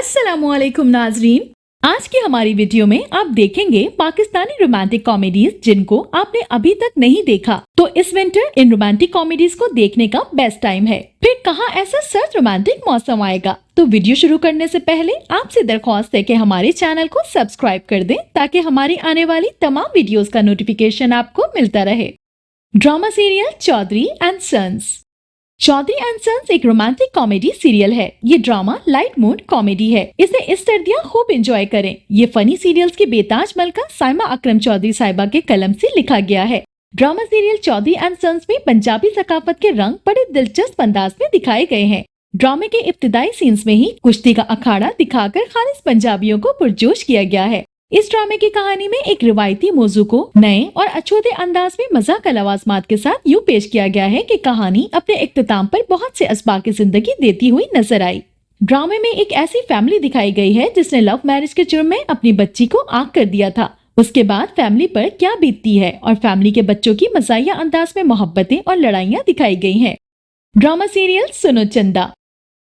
अस्सलामुअलैकुम नाजरीन, आज की हमारी वीडियो में आप देखेंगे पाकिस्तानी रोमांटिक कॉमेडीज जिनको आपने अभी तक नहीं देखा। तो इस विंटर इन रोमांटिक कॉमेडीज को देखने का बेस्ट टाइम है। फिर कहाँ ऐसा सर्द रोमांटिक मौसम आएगा। तो वीडियो शुरू करने से पहले आपसे दरख्वास्त है कि हमारे चैनल को सब्सक्राइब कर दें ताकि हमारी आने वाली तमाम वीडियोस का नोटिफिकेशन आपको मिलता रहे। Drama serial Chaudhry and sons. Chaudhry and sons एक रोमांटिक कॉमेडी सीरियल है। ये ड्रामा लाइट मूड कॉमेडी है। इसे इस सर्दियाँ खूब एंजॉय करें। ये फनी सीरियल्स की बेताज मलका साइमा अकरम चौधरी साहिबा के कलम से लिखा गया है। Drama serial Chaudhry and sons में पंजाबी सकाफत के रंग बड़े दिलचस्प अंदाज में दिखाए गए हैं। ड्रामे के इब्तिदाई सीन्स में ही कुश्ती का अखाड़ा दिखाकर खालिस पंजाबियों को पुरजोश किया गया है। इस ड्रामे की कहानी में एक रिवायती मौजू को नए और अछूते अंदाज में मजाक लवाज़मात के साथ यूँ पेश किया गया है कि कहानी अपने इख्तिताम पर बहुत से असबाक जिंदगी देती हुई नजर आई। ड्रामे में एक ऐसी फैमिली दिखाई गई है जिसने लव मैरिज के जुर्म में अपनी बच्ची को आग कर दिया था। उसके बाद फैमिली पर क्या बीतती है और फैमिली के बच्चों की मज़ाहिया अंदाज में मोहब्बतें और लड़ाइयाँ दिखाई गई है। ड्रामा सीरियल सुनो चंदा।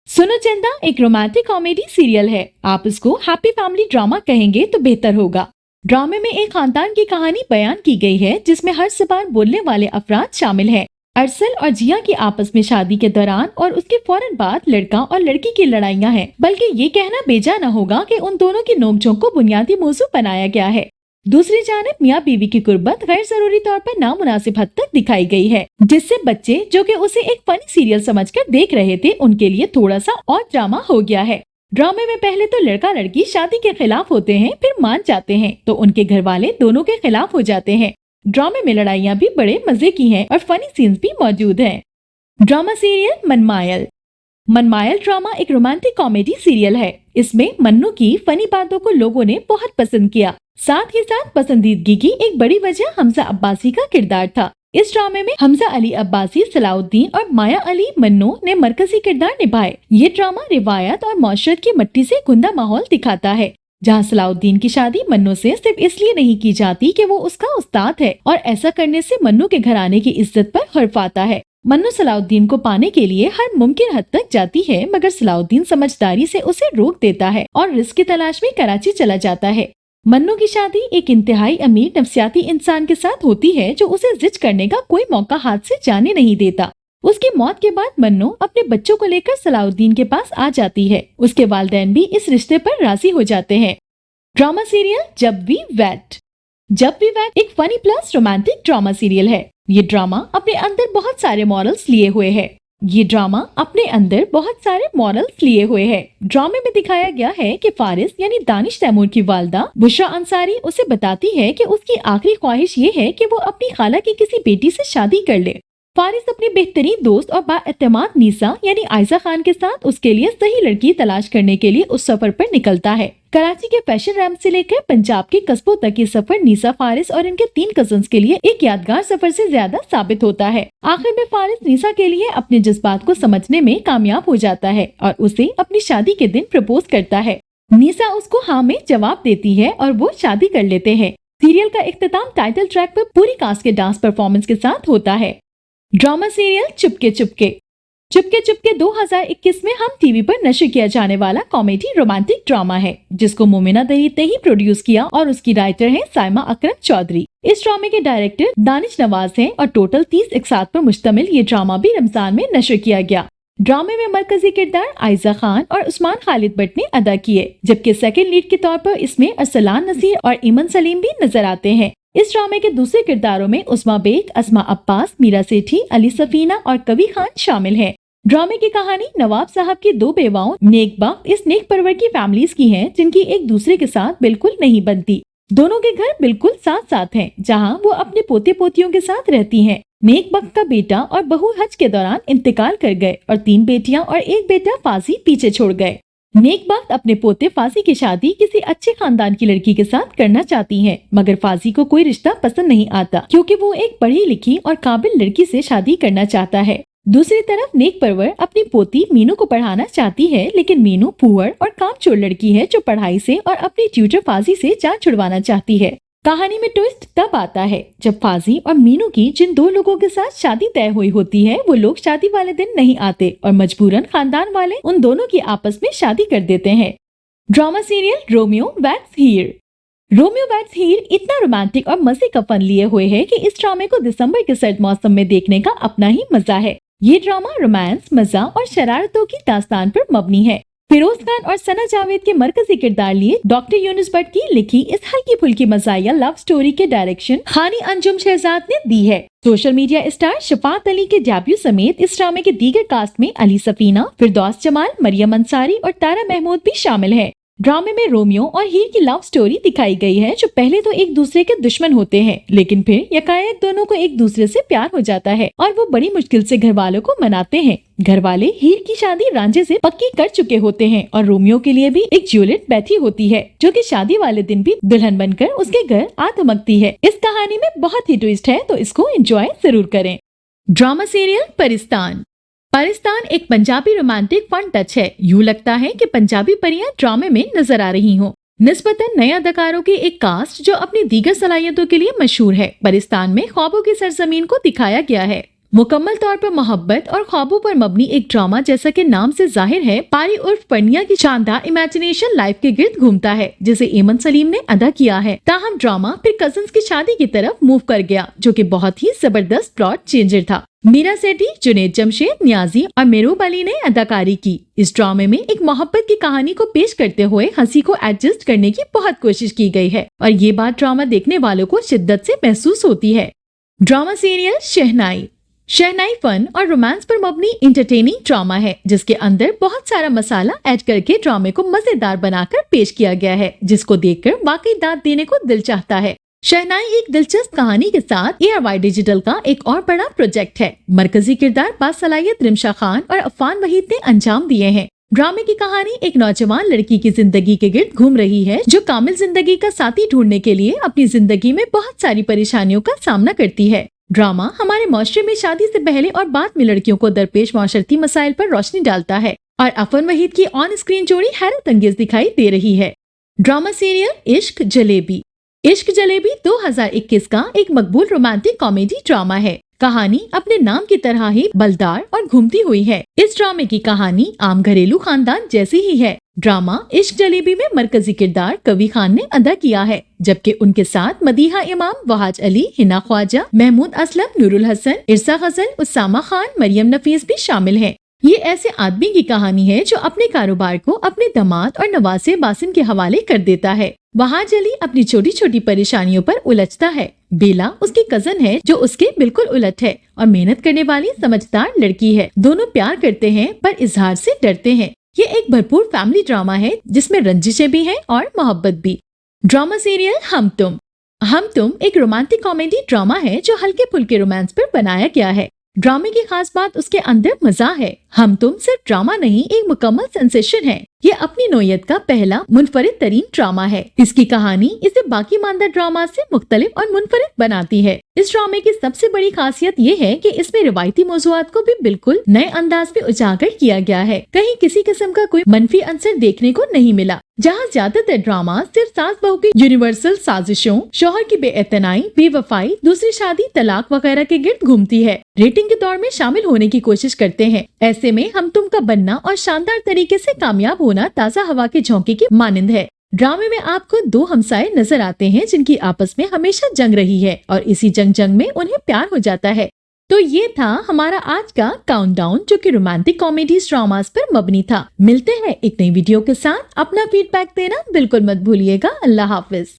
सुनो चंदा एक रोमांटिक कॉमेडी सीरियल है। आप इसको हैप्पी फैमिली ड्रामा कहेंगे तो बेहतर होगा। ड्रामे में एक खानदान की कहानी बयान की गई है जिसमें हर ज़बान बोलने वाले अफराद शामिल हैं। अरसल और जिया की आपस में शादी के दौरान और उसके फौरन बाद लड़का और लड़की की लड़ाइयाँ हैं। बल्कि ये कहना बेजा न होगा कि उन दोनों की नोकझोंक को बुनियादी मौजू बनाया गया है। दूसरी जानिब मियाँ बीवी की कुर्बत गैर जरूरी तौर पर नामुनासिब हद तक दिखाई गई है, जिससे बच्चे जो कि उसे एक फनी सीरियल समझकर देख रहे थे उनके लिए थोड़ा सा और ड्रामा हो गया है। ड्रामे में पहले तो लड़का लड़की शादी के खिलाफ होते हैं, फिर मान जाते हैं तो उनके घर वाले दोनों के खिलाफ हो जाते हैं। ड्रामे में लड़ाइयाँ भी बड़े मजे की हैं और फनी सीन्स भी मौजूद हैं। Drama serial Manmayal. Manmayal drama एक रोमांटिक कॉमेडी सीरियल है। इसमें मन्नू की फनी बातों को लोगों ने बहुत पसंद किया। साथ ही साथ पसंदीदगी की एक बड़ी वजह हमजा अब्बासी का किरदार था। इस ड्रामे में हमजा अली अब्बासी, सलाउद्दीन और माया अली मन्नू ने मरकजी किरदार निभाए। ये ड्रामा रिवायत और मौशरत की मिट्टी से गुंदा माहौल दिखाता है, जहाँ सलाउद्दीन की शादी मन्नू से सिर्फ इसलिए नहीं की जाती कि वो उसका उस्ताद है और ऐसा करने से मन्नू के घराने की इज्जत पर हर्फ आता है। मन्नू सलाउद्दीन को पाने के लिए हर मुमकिन हद तक जाती है, मगर सलाउद्दीन समझदारी से उसे रोक देता है और रिस्क की तलाश में कराची चला जाता है। मन्नू की शादी एक इंतहाई अमीर नफ्सियाती इंसान के साथ होती है जो उसे जिद करने का कोई मौका हाथ से जाने नहीं देता। उसकी मौत के बाद मन्नू अपने बच्चों को लेकर सलाउद्दीन के पास आ जाती है। उसके वालिदैन भी इस रिश्ते पर राजी हो जाते हैं। ड्रामा सीरियल जब वी वेट। जब वी वेट एक funny plus romantic drama serial है। ये ड्रामा अपने अंदर बहुत सारे मॉरल्स लिए हुए है। ड्रामे में दिखाया गया है कि फारिस यानी दानिश तैमूर की वालदा बुशरा अंसारी उसे बताती है कि उसकी आखिरी ख्वाहिश ये है कि वो अपनी खाला की किसी बेटी से शादी कर ले। फारिस अपनी बेहतरीन दोस्त और बाएतमाद नीसा यानी आयशा खान के साथ उसके लिए सही लड़की तलाश करने के लिए उस सफर पर निकलता है। कराची के फैशन रैम्प से लेकर पंजाब के कस्बों तक ये सफर नीसा, फारिस और इनके 3 कजन्स के लिए एक यादगार सफर से ज्यादा साबित होता है। आखिर में फारिस नीसा के लिए अपने जज्बात को समझने में कामयाब हो जाता है और उसे अपनी शादी के दिन प्रपोज करता है। नीसा उसको हाँ में जवाब देती है और वो शादी कर लेते हैं। सीरियल का इख्तिताम टाइटल ट्रैक पर पूरी कास्ट के डांस परफॉर्मेंस के साथ होता है। Drama serial Chupke Chupke. चुपके चुपके 2021 में हम टीवी पर नशर किया जाने वाला कॉमेडी रोमांटिक ड्रामा है, जिसको मोमिना दहीद ने ही प्रोड्यूस किया और उसकी राइटर है साइमा अकरम चौधरी। इस ड्रामे के डायरेक्टर दानिश नवाज हैं और टोटल 30 एपिसोड पर मुश्तमिल ये ड्रामा भी रमजान में नशर किया गया। ड्रामे में मरकजी किरदार आयशा खान और उस्मान खालिद भट्ट ने अदा किए, जबकि सेकंड लीड के तौर पर इसमें अरसलान नसीर और ईमन सलीम भी नजर आते हैं। इस ड्रामे के दूसरे किरदारों में उस्मा बेग, अस्मा अब्बास, मीरा सेठी, अली सफीना और कवि खान शामिल हैं। ड्रामे की कहानी नवाब साहब की 2 बेवाओं नेकबा इस नेक परवर की फैमिलीज की है, जिनकी एक दूसरे के साथ बिल्कुल नहीं बनती। दोनों के घर बिल्कुल साथ साथ हैं, जहां वो अपने पोते पोतियों के साथ रहती हैं। नेकबख्त का बेटा और बहू हज के दौरान इंतकाल कर गए और 3 बेटियां और 1 बेटा फांसी पीछे छोड़ गए। नेकबख्त अपने पोते फांसी की शादी किसी अच्छे खानदान की लड़की के साथ करना चाहती हैं, मगर फांसी को कोई रिश्ता पसंद नहीं आता क्योंकि वो एक पढ़ी लिखी और काबिल लड़की से शादी करना चाहता है। दूसरी तरफ नेक परवर अपनी पोती मीनू को पढ़ाना चाहती है, लेकिन मीनू पुअर और कामचोर लड़की है जो पढ़ाई से और अपनी ट्यूटर फाजी से जान छुड़वाना चाहती है। कहानी में ट्विस्ट तब आता है जब फाजी और मीनू की जिन 2 लोगों के साथ शादी तय हुई होती है वो लोग शादी वाले दिन नहीं आते और मजबूरन खानदान वाले उन दोनों की आपस में शादी कर देते हैं। ड्रामा सीरियल रोमियो वेट्स हीर। रोमियो वेट्स हीर इतना रोमांटिक और मजे का फन लिए हुए है कि इस ड्रामे को दिसंबर के सर्द मौसम में देखने का अपना ही मजा है। ये ड्रामा रोमांस, मजा और शरारतों की दास्तान पर मबनी है। फिरोज खान और सना जावेद के मरकजी किरदार लिए डॉक्टर यूनुस भट्ट की लिखी इस हल्की फुल्की मजाया लव स्टोरी के डायरेक्शन हानी अंजुम शहजाद ने दी है। Social media star Shafat Ali के डेब्यू समेत इस ड्रामे के दीगर कास्ट में अली सफीना, फिरदौस जमाल, मरियम अंसारी और तारा महमूद भी शामिल है। ड्रामे में रोमियो और हीर की लव स्टोरी दिखाई गई है, जो पहले तो एक दूसरे के दुश्मन होते हैं, लेकिन फिर यकायक दोनों को एक दूसरे से प्यार हो जाता है और वो बड़ी मुश्किल से घर वालों को मनाते हैं। घर वाले हीर की शादी रांझे से पक्की कर चुके होते हैं और रोमियो के लिए भी एक ज्यूलिट बैठी होती है, जो कि शादी वाले दिन भी दुल्हन बनकर उसके घर आ धमकती है। इस कहानी में बहुत ही ट्विस्ट है, तो इसको एंजॉय जरूर करें। Drama serial Paristan. परिस्तान एक पंजाबी रोमांटिक फन टच है। यूँ लगता है कि पंजाबी परियां ड्रामे में नजर आ रही हों। निस्बतन नए अदाकारों की एक कास्ट जो अपनी दीगर सलाहियतों के लिए मशहूर है। परिस्तान में ख्वाबों की सरजमीन को दिखाया गया है। मुकम्मल तौर पर मोहब्बत और ख्वाबों पर मबनी एक ड्रामा जैसा कि नाम से जाहिर है, पारी उर्फ पनिया की शानदार इमेजिनेशन लाइफ के गिर्द घूमता है, जिसे एमन सलीम ने अदा किया है। ताहम ड्रामा फिर कजिन्स की शादी की तरफ मूव कर गया, जो कि बहुत ही जबरदस्त प्लॉट चेंजर था। मीरा सेठी, जुनेद जमशेद, नियाजी और मेहरूब अली ने अदाकारी की। इस ड्रामे में एक मोहब्बत की कहानी को पेश करते हुए हंसी को एडजस्ट करने की बहुत कोशिश की गई है और ये बात ड्रामा देखने वालों को शिद्दत से महसूस होती है। ड्रामा सीरियल शहनाई। शहनाई फन और रोमांस पर मबनी इंटरटेनिंग ड्रामा है, जिसके अंदर बहुत सारा मसाला ऐड करके ड्रामे को मजेदार बनाकर पेश किया गया है, जिसको देखकर वाकई दाद देने को दिल चाहता है। शहनाई एक दिलचस्प कहानी के साथ ARY डिजिटल का एक और बड़ा प्रोजेक्ट है। मरकजी किरदार बासलाहियत रिमशा खान और अफान वहीद ने अंजाम दिए हैं। ड्रामे की कहानी एक नौजवान लड़की की जिंदगी के गिर्द घूम रही है, जो कामिल जिंदगी का साथी ढूंढने के लिए अपनी जिंदगी में बहुत सारी परेशानियों का सामना करती है। ड्रामा हमारे माशरे में शादी से पहले और बाद में लड़कियों को दरपेश माशरती मसाइल पर रोशनी डालता है और अफन वहीद की ऑन स्क्रीन जोड़ी हैरत अंगेज दिखाई दे रही है। ड्रामा सीरियल इश्क जलेबी। इश्क जलेबी 2021 का एक मकबूल रोमांटिक कॉमेडी ड्रामा है। कहानी अपने नाम की तरह ही बलदार और घूमती हुई है। इस ड्रामे की कहानी आम घरेलू खानदान जैसी ही है। ड्रामा इश्क जलेबी में मरकजी किरदार कवि खान ने अदा किया है, जबकि उनके साथ मदीहा इमाम, वहाज अली, हिना ख्वाजा, महमूद असलम, नूरुल हसन, इरसा गजल, उसामा खान, मरियम नफीस भी शामिल हैं। ये ऐसे आदमी की कहानी है जो अपने कारोबार को अपने दामाद और नवासे बासिम के हवाले कर देता है। वहाज अली अपनी छोटी छोटी परेशानियों पर उलझता है। बेला उसकी कजन है जो उसके बिल्कुल उलट है और मेहनत करने वाली समझदार लड़की है। दोनों प्यार करते हैं पर इजहार से डरते हैं। ये एक भरपूर फैमिली ड्रामा है जिसमें रंजिशें भी हैं और मोहब्बत भी। ड्रामा सीरियल हम तुम एक रोमांटिक कॉमेडी ड्रामा है जो हल्के फुल्के रोमांस पर बनाया गया है। ड्रामे की खास बात उसके अंदर मजा है। हम तुम सिर्फ ड्रामा नहीं, एक मुकम्मल सेंसेशन है। ये अपनी नौयत का पहला मुनफरिद तरीन ड्रामा है। इसकी कहानी इसे बाकी मानदा ड्रामा से मुख्तलिफ और मुनफरिद बनाती है। इस ड्रामे की सबसे बड़ी खासियत ये है कि इसमें रिवायती मौज़ूआत को भी बिल्कुल नए अंदाज में उजागर किया गया है। कहीं किसी किस्म का कोई मनफी अंसर देखने को नहीं मिला। जहाँ ज्यादातर ड्रामा सिर्फ सास बहू की यूनिवर्सल साजिशों, शौहर की बेइतनाई, बेवफाई, दूसरी शादी, तलाक वगैरह के गिर्द घूमती है, रेटिंग के दौर में शामिल होने की कोशिश करते हैं। ऐसे में हम तुम का बनना और शानदार तरीके से कामयाब होना ताज़ा हवा के झोंके की मानिंद है। ड्रामे में आपको दो हमसाए नजर आते हैं जिनकी आपस में हमेशा जंग रही है और इसी जंग में उन्हें प्यार हो जाता है। तो ये था हमारा आज का काउंटडाउन, जो कि रोमांटिक कॉमेडी ड्रामास पर मबनी था। मिलते हैं एक नई वीडियो के साथ। अपना फीडबैक देना बिल्कुल मत भूलिएगा। अल्लाह हाफिज।